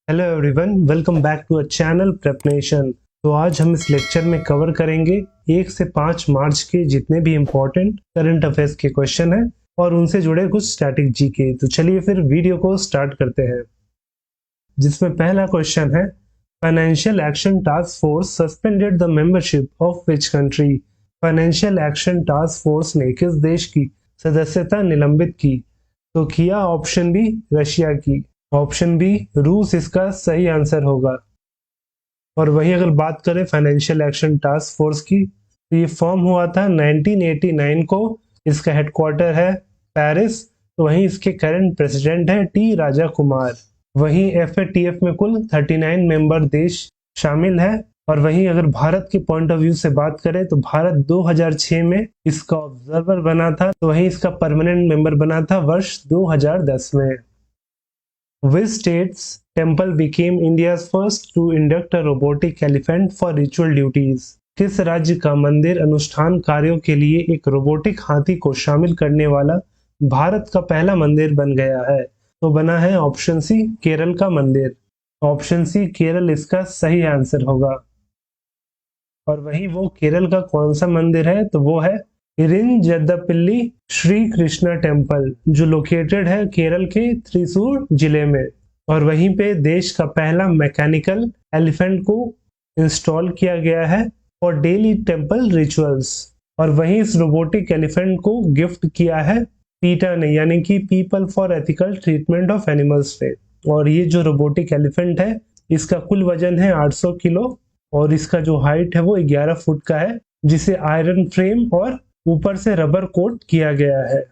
Hello everyone, welcome back to a channel Prepnation. तो आज हम इस लेक्चर में कवर करेंगे 1 से 5 मार्च के जितने भी इम्पोर्टेंट करंट अफेयर्स के क्वेश्चन हैं और उनसे जुड़े कुछ स्टैटिक जीके। तो चलिए फिर वीडियो को स्टार्ट करते हैं, जिसमें पहला क्वेश्चन है financial action task force suspended the membership of which country. Financial action task force ने किस देश की सदस्यता निलंबित की? तो किया ऑप्शन बी रशिया की, ऑप्शन बी रूस इसका सही आंसर होगा। और वही अगर बात करें फाइनेंशियल एक्शन टास्क फोर्स की, तो ये फॉर्म हुआ था 1989 को। इसका हेडक्वार्टर है पेरिस। तो वहीं इसके करंट प्रेसिडेंट है टी राजा कुमार। वहीं एफएटीएफ में कुल 39 मेंबर देश शामिल है। और वहीं अगर भारत के पॉइंट ऑफ व्यू से बात करें तो भारत 2006 में इसका ऑब्जर्वर बना था। तो वहीं इसका परमानेंट मेंबर बना था वर्ष 2010 में। Which state's temple became India's first to induct a robotic elephant for ritual duties? किस राज्य का मंदिर अनुष्ठान कार्यों के लिए एक रोबोटिक हाथी को शामिल करने वाला भारत का पहला मंदिर बन गया है? तो बना है ऑप्शन सी केरल का मंदिर। ऑप्शन सी केरल इसका सही आंसर होगा। और वही वो केरल का कौन सा मंदिर है? तो वो है इरिंजद्दपिल्ली श्री कृष्णा टेम्पल, जो लोकेटेड है केरल के थ्रिसूर जिले में। और वहीं पे देश का पहला मैकेनिकल एलिफेंट को इंस्टॉल किया गया है फॉर डेली टेम्पल रिचुअल्स। और वहीं इस रोबोटिक एलिफेंट को गिफ्ट किया है पीटा ने, यानी कि people for ethical treatment of animals ने। और ये जो रोबोटिक एलिफेंट है, इसका कुल वजन है 800 किलो और इसका जो हाइट है वो 11 फुट का है, जिसे आयरन फ्रेम और ऊपर से रबर कोट किया गया है।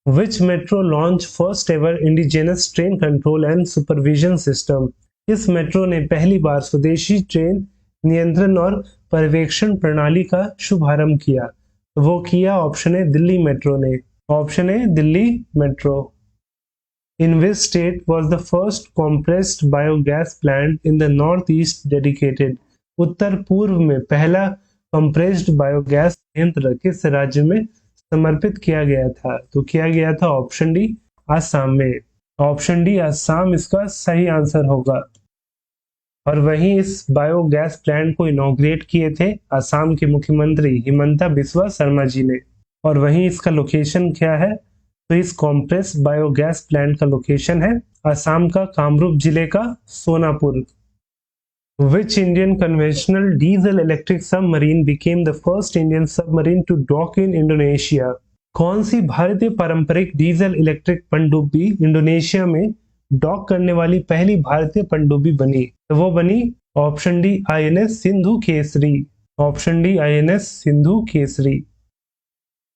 Which metro launched first ever indigenous train control and supervision system? इस मेट्रो ने पहली बार स्वदेशी ट्रेन नियंत्रण और पर्यवेक्षण प्रणाली का शुभारंभ किया। तो वो किया ऑप्शन है दिल्ली मेट्रो ने। ऑप्शन है Delhi metro. In which state was the first compressed biogas plant in the northeast dedicated? उत्तर पूर्व में पहला कंप्रेस्ड बायोगैस संयंत्र किस राज्य में समर्पित किया गया था? तो किया गया था ऑप्शन डी आसाम में। ऑप्शन डी आसाम इसका सही आंसर होगा। और वहीं इस बायोगैस प्लांट को इनॉग्रेट किए थे आसाम के मुख्यमंत्री हिमंता बिस्वा शर्मा जी ने। और वहीं इसका लोकेशन क्या है? तो इस कॉम्प्रेस बायोगैस प्लांट का लोकेशन है आसाम का कामरूप जिले का Sonapur. Which Indian conventional diesel electric submarine became the first Indian submarine to dock in Indonesia? कौन सी भारतीय पारंपरिक डीजल इलेक्ट्रिक पनडुब्बी इंडोनेशिया में डॉक करने वाली पहली भारतीय पनडुब्बी बनी? तो वो बनी option D INS Sindhu Kesari. Option D INS Sindhu Kesari.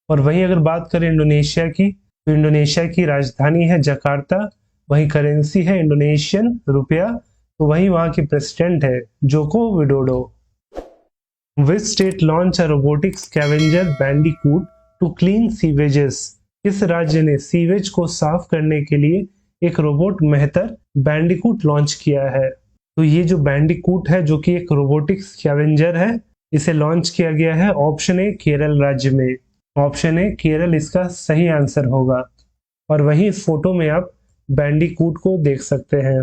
और वहीं अगर बात करें इंडोनेशिया की, तो इंडोनेशिया की राजधानी है जकार्ता। वहीं करेंसी है इंडोनेशियन रुपया। तो वही वहां के प्रेसिडेंट है Joko Widodo. Which state launch a robotic scavenger Bandicoot to clean sewages? किस राज्य ने सीवेज को साफ करने के लिए एक रोबोट मेहतर बैंडिकूट लॉन्च किया है? तो ये जो बैंडिकूट है, जो कि एक रोबोटिक स्कैवेंजर है, इसे लॉन्च किया गया है ऑप्शन ए केरल राज्य में। ऑप्शन ए केरल इसका सही आंसर होगा। और वहीं इस फोटो में आप बैंडिकूट को देख सकते हैं।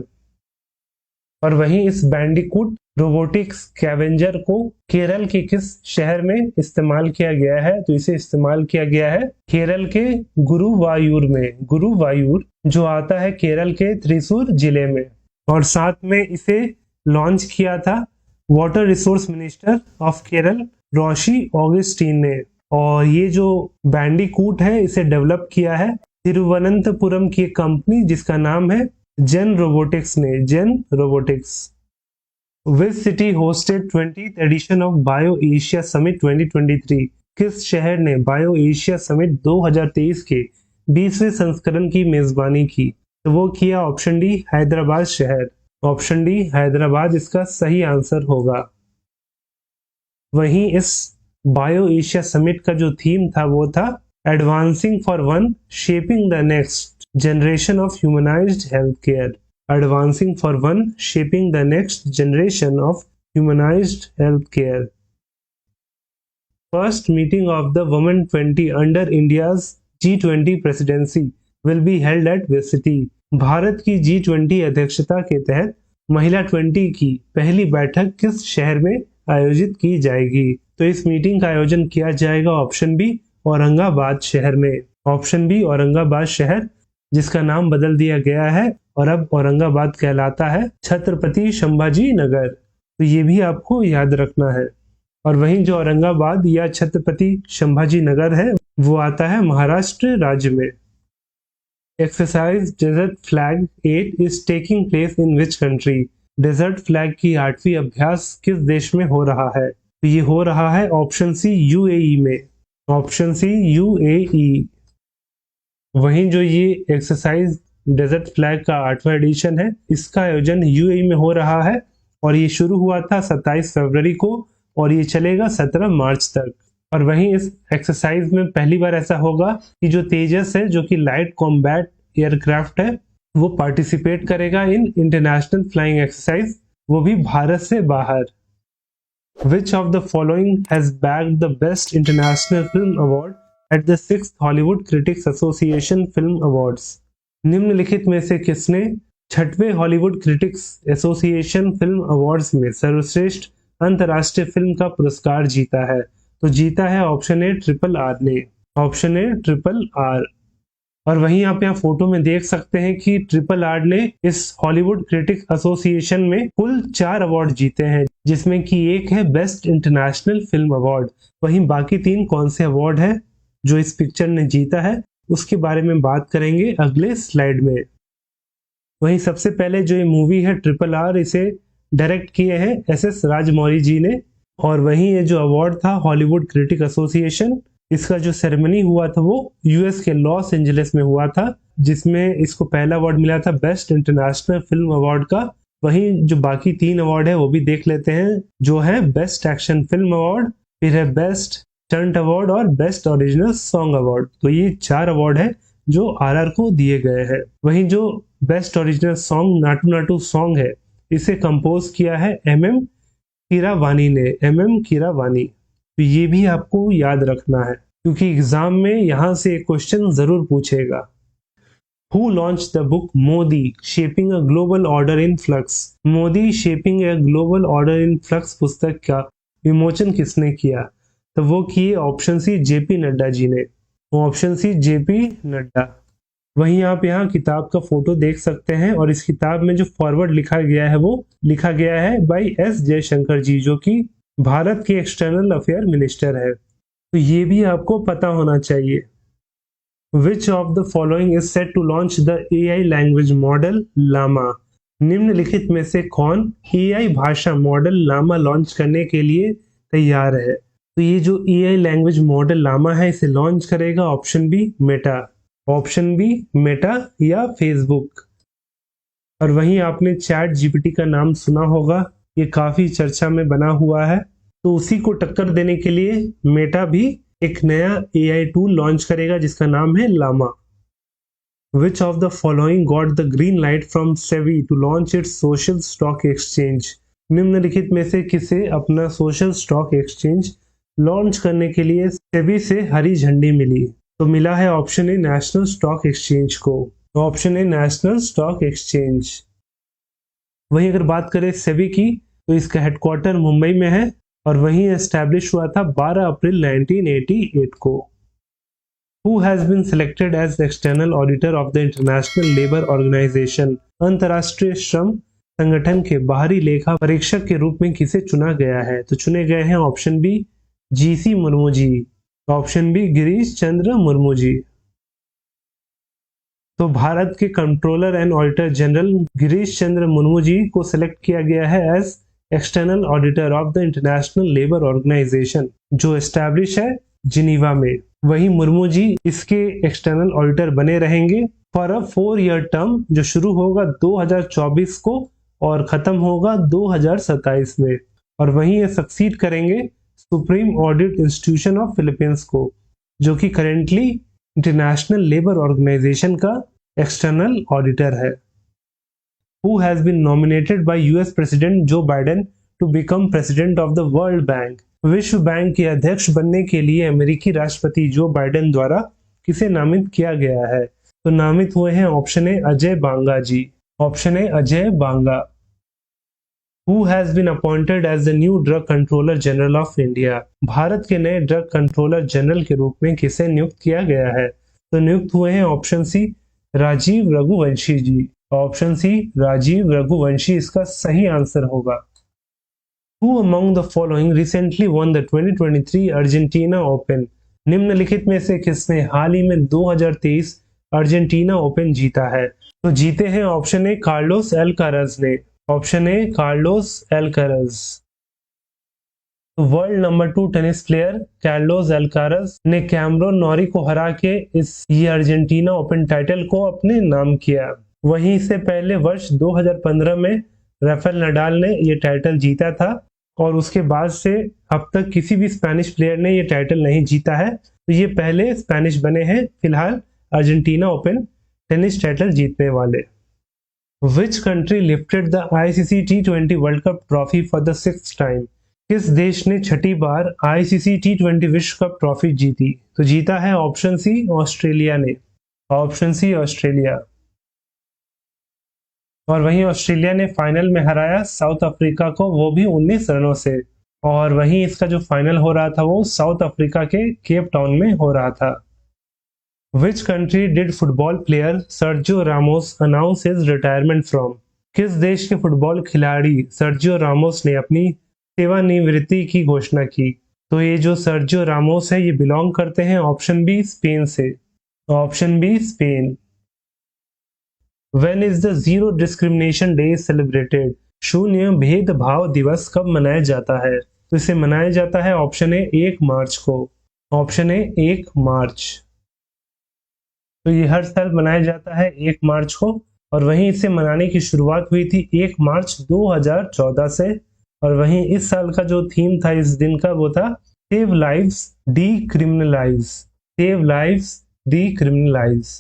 और वहीं इस बैंडिकूट रोबोटिक स्कैवेंजर को केरल के किस शहर में इस्तेमाल किया गया है? तो इसे इस्तेमाल किया गया है केरल के गुरुवायूर में। गुरुवायूर जो आता है केरल के थ्रिसूर जिले में। और साथ में इसे लॉन्च किया था water resource minister of Kerala Roshy Augustine ने। और ये जो बैंडिकूट है, इसे डेवलप किया है तिरुवनंतपुरम की एक कंपनी जिसका नाम है जेन रोबोटिक्स ने। Gen Robotics. Which city hosted 20th edition of BioAsia summit 2023? किस शहर ने बायो एशिया समिट 2023 के 20वें संस्करण की मेजबानी की? तो वो किया ऑप्शन डी हैदराबाद शहर। ऑप्शन डी हैदराबाद इसका सही आंसर होगा। वहीं इस बायो एशिया समिट का जो थीम था वो था advancing for one shaping the next generation of humanized healthcare. Advancing for one, shaping the next generation of humanized healthcare. First meeting of the Women 20 under India's G20 presidency will be held at which city? Bharat की G20 अध्यक्षता के तहत महिला 20 की पहली बैठक किस शहर में आयोजित की जाएगी? तो इस मीटिंग का आयोजन किया जाएगा ऑप्शन बी औरंगाबाद शहर में। ऑप्शन बी औरंगाबाद शहर, जिसका नाम बदल दिया गया है और अब औरंगाबाद कहलाता है छत्रपति संभाजी नगर। तो ये भी आपको याद रखना है। और वहीं जो औरंगाबाद या छत्रपति संभाजी नगर है वो आता है महाराष्ट्र राज्य में। Exercise Desert Flag 8 is taking place in which country? Desert Flag की 8वीं अभ्यास किस देश में हो रहा है? तो ये हो रहा है ऑप्शन सी यूएई में। Option C UAE. वहीं जो ये एक्सरसाइज डेजर्ट फ्लैग का 8वां एडिशन है, इसका आयोजन यूएई में हो रहा है और ये शुरू हुआ था 27 फरवरी को और ये चलेगा 17 मार्च तक। और वहीं इस एक्सरसाइज में पहली बार ऐसा होगा कि जो तेजस है, जो कि लाइट कॉम्बैट एयरक्राफ्ट है, वो पार्टिसिपेट करेगा इन इंटरनेशनल फ्लाइंग एक्सरसाइज, वो भी भारत से बाहर। Which of the following has bagged the Best International Film Award at the 6th Hollywood Critics Association Film Awards? निम्नलिखित में से किसने 6वें Hollywood critics association film awards में सर्वश्रेष्ठ अंतर्राष्ट्रीय फिल्म का पुरस्कार जीता है? तो जीता है ऑप्शन ए ट्रिपल आर ने। ऑप्शन ए ट्रिपल आर। और वहीं आप यहाँ फोटो में देख सकते हैं कि ट्रिपल आर ने इस हॉलीवुड क्रिटिक्स एसोसिएशन में कुल 4 अवार्ड जीते हैं, जिसमें कि एक है बेस्ट इंटरनेशनल फिल्म अवार्ड। वहीं बाकी 3 कौन से अवार्ड है जो इस पिक्चर ने जीता है, उसके बारे में बात करेंगे अगले स्लाइड में। वहीं सबसे पहले जो ये मूवी है ट्रिपल आर, इसे डायरेक्ट किए हैं एस राजमौली जी ने। और वहीं ये जो अवार्ड था हॉलीवुड क्रिटिक एसोसिएशन, इसका जो सेरेमनी हुआ था वो यूएस के लॉस एंजलिस में हुआ था, जिसमें इसको पहला अवार्ड मिला था बेस्ट इंटरनेशनल फिल्म अवार्ड का। वहीं जो बाकी 3 अवार्ड है वो भी देख लेते हैं, जो है बेस्ट एक्शन फिल्म अवार्ड, फिर है बेस्ट स्टंट अवार्ड और बेस्ट ओरिजिनल सॉन्ग अवार्ड। तो ये 4 अवार्ड है जो आरआर को दिए गए हैं। वहीं जो best original song Naatu Naatu song है, इसे कंपोज किया है MM कीरावानी ने। MM कीरावानी। तो ये भी आपको याद रखना है क्योंकि एग्जाम में यहां से एक क्वेश्चन जरूर पूछेगा। Who launched the book Modi shaping a global order in flux? Modi shaping a global order in flux पुस्तक का विमोचन किसने किया? तो वो किए option C JP Nadda ji ने। Option C JP Nadda. वहीं आप यहाँ किताब का फोटो देख सकते हैं और इस किताब में जो फॉरवर्ड लिखा गया है वो लिखा गया है बाई S जयशंकर जी, जो कि भारत के एक्सटर्नल अफेयर मिनिस्टर है। तो ये भी आपको पता होना चाहिए। Which of the following is set to launch the AI language model llama? निम्नलिखित में से कौन AI भाषा मॉडल लामा लॉन्च करने के लिए तैयार है? तो ये जो AI लैंग्वेज मॉडल लामा है, इसे लॉन्च करेगा option B Meta. Option B Meta या फेसबुक। और वहीं आपने चैट GPT का नाम सुना होगा, ये काफी चर्चा में बना हुआ है। तो उसी को टक्कर देने के लिए मेटा भी एक नया AI टूल लॉन्च करेगा जिसका नाम है Lama. Which of the following got the green light from SEBI to launch its social stock exchange? निम्नलिखित में से किसे अपना सोशल स्टॉक एक्सचेंज लॉन्च करने के लिए SEBI से हरी झंडी मिली? तो मिला है option A national stock exchange को। Option A national stock exchange. वहीं अगर बात करें SEBI की, तो इसका हेडक्वार्टर मुंबई में है और वहीं एस्टैब्लिश हुआ था 12 अप्रैल 1988 को। Who has been selected as the external auditor of the International Labour Organization? अंतर्राष्ट्रीय श्रम संगठन के बाहरी लेखा परीक्षक के रूप में किसे चुना गया है? तो चुने गए हैं option B GC Murmu ji. Option B Girish Chandra Murmu ji. तो भारत के controller and auditor general Girish Chandra Murmu ji को सिलेक्ट किया गया है as external auditor of the international labour organisation, जो एस्टैब्लिश है जिनीवा में। वहीं मुर्मू जी इसके एक्सटर्नल ऑडिटर बने रहेंगे फॉर अ 4-year टर्म, जो शुरू होगा 2024 को और खत्म होगा 2027 में। और वहीं ये सक्सीड करेंगे supreme audit institution of Philippines को, जो कि करेंटली इंटरनेशनल लेबर ऑर्गेनाइजेशन का एक्सटर्नल ऑडिटर है। Who has been nominated by US President Joe Biden to become President of the World Bank? विश्व बैंक के अध्यक्ष बनने के लिए अमेरिकी राष्ट्रपति जो बाइडेन द्वारा किसे नामित किया गया है? तो नामित हुए हैं option A Ajay Banga ji, option A Ajay Banga. Who has been appointed as the new drug controller general of India? Bharat के नए ड्रग कंट्रोलर जनरल के रूप में किसे नियुक्त किया गया है? तो नियुक्त हुए हैं ऑप्शन सी राजीव रघुवंशी जी, ऑप्शन सी राजीव रघुवंशी इसका सही आंसर होगा। Who among the following recently won the 2023 Argentina open? निम्नलिखित में से किसने हाल ही में 2023 अर्जेंटीना ओपन जीता है? तो जीते हैं ऑप्शन ए कार्लोस एल्काराज ने, option A Carlos Alcaraz. World number 2 tennis player Carlos Alcaraz ने कैमरोन नोरी को हरा के ये अर्जेंटीना ओपन टाइटल को अपने नाम किया। वहीं इससे पहले वर्ष 2015 में राफेल नडाल ने ये टाइटल जीता था और उसके बाद से अब तक किसी भी स्पेनिश प्लेयर ने ये टाइटल नहीं जीता है। तो ये पहले स्पेनिश बने हैं फिलहाल अर्जेंटीना ओपन टेनिस टाइटल जीतने वाले। Which country lifted the ICC T20 World Cup trophy for the 6th time? किस देश ने छठी बार ICC T20 विश्व कप ट्रॉफी जीती? तो जीता है ऑप्शन सी ऑस्ट्रेलिया ने, ऑप्शन सी ऑस्ट्रेलिया। और वहीं ऑस्ट्रेलिया ने फाइनल में हराया साउथ अफ्रीका को, वो भी 19 रनों से। और वहीं इसका जो फाइनल हो रहा था वो साउथ अफ्रीका के केप टाउन में हो रहा था। Which country did football player Sergio Ramos announce his retirement from? किस देश के फुटबॉल खिलाड़ी सर्जियो रामोस ने अपनी सेवानिवृत्ति की घोषणा की? तो ये जो सर्जियो रामोस है ये बिलोंग करते हैं ऑप्शन बी स्पेन से, option B Spain. When is the Zero Discrimination Day celebrated? शून्य भेदभाव दिवस कब मनाया जाता है? तो इसे मनाया जाता है ऑप्शन ए 1 मार्च को, ऑप्शन ए 1 मार्च। तो ये हर साल मनाया जाता है 1 मार्च को और वहीं इसे मनाने की शुरुआत हुई थी 1 मार्च 2014 से। और वहीं इस साल का जो थीम था इस दिन का वो था save lives decriminalise, save lives decriminalise.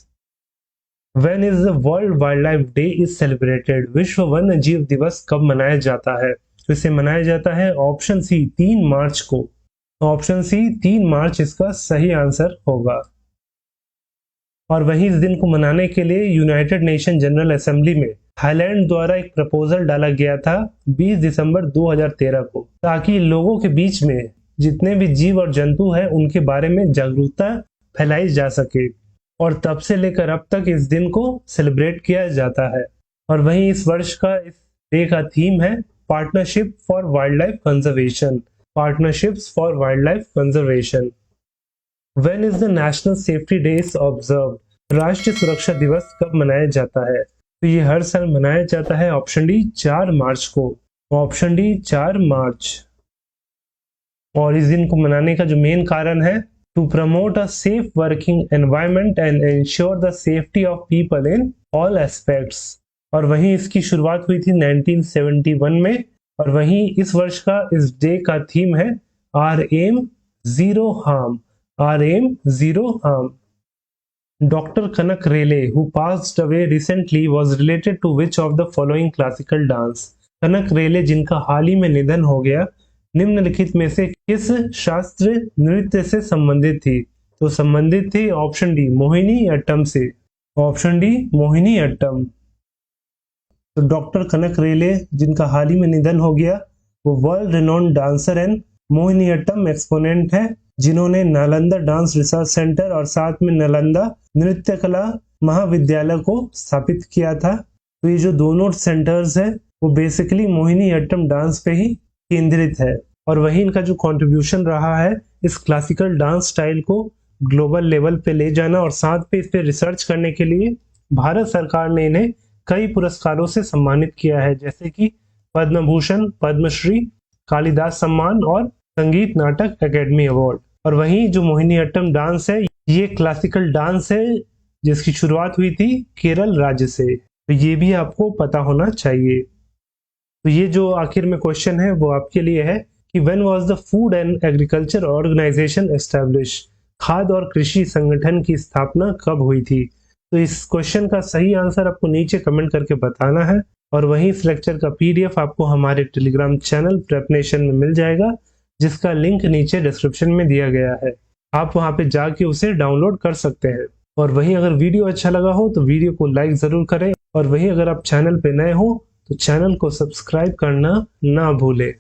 When is the world wild life day is celebrated? विश्व वन्य जीव दिवस कब मनाया जाता है? तो इसे मनाया जाता है ऑप्शन सी 3 मार्च को, ऑप्शन सी 3 मार्च इसका सही आंसर होगा। और वहीं इस दिन को मनाने के लिए यूनाइटेड नेशन जनरल असेंबली में थाईलैंड द्वारा एक प्रपोजल डाला गया था 20 दिसंबर 2013 को, ताकि लोगों के बीच में जितने भी जीव और जंतु हैं उनके बारे में जागरूकता फैलाई जा सके। और तब से लेकर अब तक इस दिन को सेलिब्रेट किया जाता है। और वहीं इस वर्ष का इस डे का थीम है partnership for wild life conservation, partnerships for wild life conservation. When is the National Safety Days observed? राष्ट्रीय सुरक्षा दिवस कब मनाया जाता है? तो ये हर साल मनाया जाता है ऑप्शन डी 4 मार्च को, ऑप्शन डी 4 मार्च। और इस दिन को मनाने का जो मेन कारण है to promote a safe working environment and ensure the safety of people in all aspects. और वहीं इसकी शुरुआत हुई थी 1971 में। और वहीं इस वर्ष का इस डे का थीम है our aim zero harm, Our aim zero harm. Dr. Kanak Rele, who passed away recently, was related to which of the following classical dance? कनक रेले जिनका हाल ही में निधन हो गया, निम्नलिखित में से किस शास्त्रीय नृत्य से संबंधित थी? तो संबंधित थी ऑप्शन डी मोहिनी अट्टम से, ऑप्शन डी मोहिनी अट्टम। तो डॉक्टर कनक रेले जिनका हाल ही में निधन हो गया वो world renowned dancer and Mohiniyattam exponent है, जिन्होंने नालंदा डांस रिसर्च सेंटर और साथ में नालंदा नृत्य कला महाविद्यालय को स्थापित किया था। तो ये जो दोनों सेंटर्स है वो बेसिकली मोहिनी अट्टम डांस पे ही केंद्रित है। और वही इनका जो कंट्रीब्यूशन रहा है इस क्लासिकल डांस स्टाइल को ग्लोबल लेवल पे ले जाना और साथ पे इस पे रिसर्च करने के लिए भारत सरकार ने इन्हें कई पुरस्कारों से सम्मानित किया है, जैसे कि पद्म भूषण, पद्मश्री, कालिदास सम्मान और संगीत नाटक एकेडमी अवार्ड। और वहीं जो मोहिनी अट्टम डांस है ये क्लासिकल डांस है जिसकी शुरुआत हुई थी केरल राज्य से, तो ये भी आपको पता होना चाहिए। तो ये जो आखिर में क्वेश्चन है वो आपके लिए है कि when was the Food and Agriculture Organisation establish? खाद्य और कृषि संगठन की स्थापना कब हुई थी? तो इस क्वेश्चन का सही आंसर आपको नीचे कमेंट करके बताना है। और वहीं इस लेक्चर का पीडीएफ आपको हमारे टेलीग्राम चैनल प्रेपनेशन में मिल जाएगा, जिसका लिंक नीचे डिस्क्रिप्शन में दिया गया है। आप वहां पे जाके उसे डाउनलोड कर सकते हैं। और वहीं अगर वीडियो अच्छा लगा हो तो वीडियो को लाइक ज़रूर करें, और वहीं अगर आप चैनल पे नए हो तो चैनल को सब्सक्राइब करना ना भूलें।